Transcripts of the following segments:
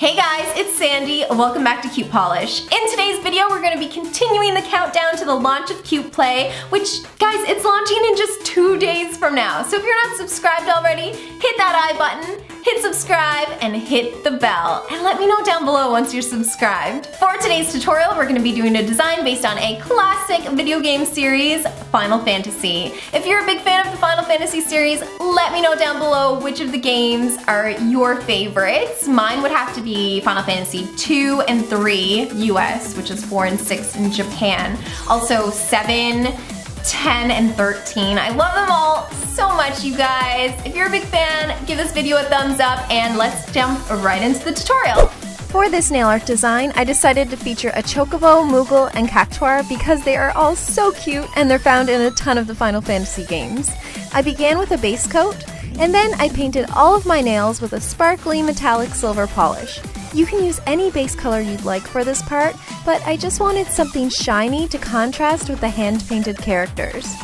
Hey guys, it's Sandy. Welcome back to CutePolish. In today's video, we're going to be continuing the countdown to the launch of CutePlay, which, guys, it's launching in just 2 days from now. So if you're not subscribed already, hit that I button, hit subscribe, and hit the bell. And let me know down below once you're subscribed. For today's tutorial, we're going to be doing a design based on a classic video game series, Final Fantasy. If you're a big fan of the Final Fantasy series, let me know down below which of the games are your favorites. Mine would have to be Final Fantasy 2 and 3 US, which is 4 and 6 in Japan. Also 7, 10, and 13. I love them all so much, you guys. If you're a big fan, give this video a thumbs up and let's jump right into the tutorial. For this nail art design, I decided to feature a Chocobo, Moogle, and Cactuar because they are all so cute and they're found in a ton of the Final Fantasy games. I began with a base coat, and then I painted all of my nails with a sparkly metallic silver polish. You can use any base color you'd like for this part, but I just wanted something shiny to contrast with the hand-painted characters.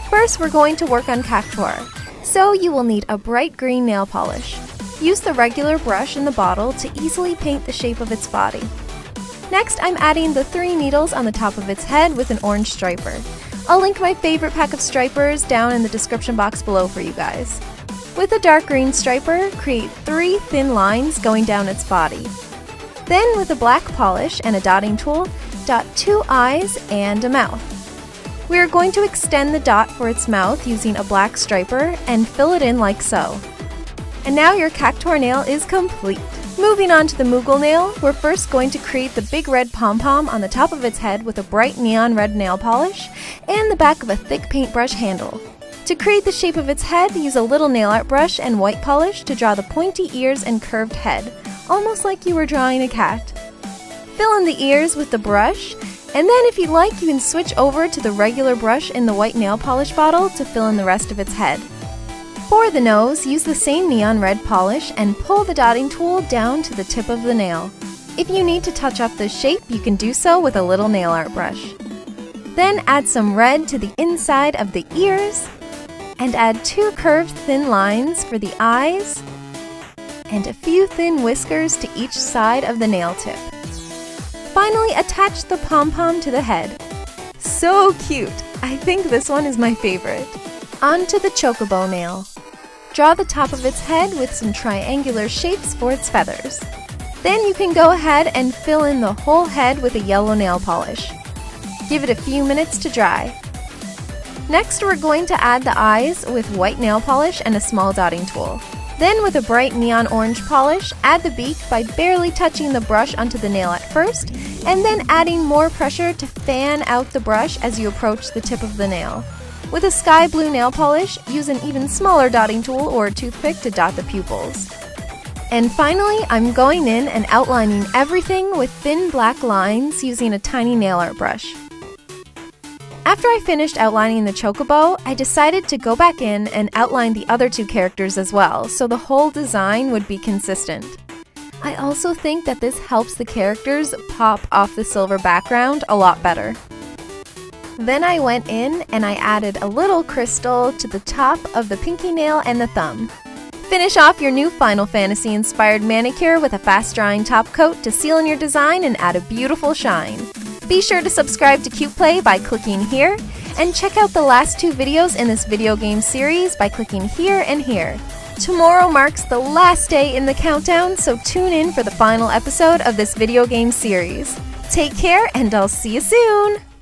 First, we're going to work on Cactuar, so you will need a bright green nail polish. Use the regular brush in the bottle to easily paint the shape of its body. Next, I'm adding the 3 needles on the top of its head with an orange striper. I'll link my favorite pack of stripers down in the description box below for you guys. With a dark green striper, create 3 thin lines going down its body. Then, with a black polish and a dotting tool, dot 2 eyes and a mouth. We are going to extend the dot for its mouth using a black striper and fill it in like so. And now your Cactuar nail is complete. Moving on to the Moogle nail, we're first going to create the big red pom-pom on the top of its head with a bright neon red nail polish and the back of a thick paintbrush handle. To create the shape of its head, use a little nail art brush and white polish to draw the pointy ears and curved head, almost like you were drawing a cat. Fill in the ears with the brush, and then if you like, you can switch over to the regular brush in the white nail polish bottle to fill in the rest of its head. For the nose, use the same neon red polish and pull the dotting tool down to the tip of the nail. If you need to touch up the shape, you can do so with a little nail art brush. Then add some red to the inside of the ears, and add 2 curved thin lines for the eyes, and a few thin whiskers to each side of the nail tip. Finally, attach the pom-pom to the head. So cute! I think this one is my favorite. On to the Chocobo nail. Draw the top of its head with some triangular shapes for its feathers. Then you can go ahead and fill in the whole head with a yellow nail polish. Give it a few minutes to dry. Next, we're going to add the eyes with white nail polish and a small dotting tool. Then, with a bright neon orange polish, add the beak by barely touching the brush onto the nail at first, and then adding more pressure to fan out the brush as you approach the tip of the nail. With a sky blue nail polish, use an even smaller dotting tool or a toothpick to dot the pupils. And finally, I'm going in and outlining everything with thin black lines using a tiny nail art brush. After I finished outlining the Chocobo, I decided to go back in and outline the other 2 characters as well, so the whole design would be consistent. I also think that this helps the characters pop off the silver background a lot better. Then I went in and I added a little crystal to the top of the pinky nail and the thumb. Finish off your new Final Fantasy inspired manicure with a fast drying top coat to seal in your design and add a beautiful shine. Be sure to subscribe to CutePlay by clicking here, and check out the last 2 videos in this video game series by clicking here and here. Tomorrow marks the last day in the countdown, so tune in for the final episode of this video game series. Take care, and I'll see you soon!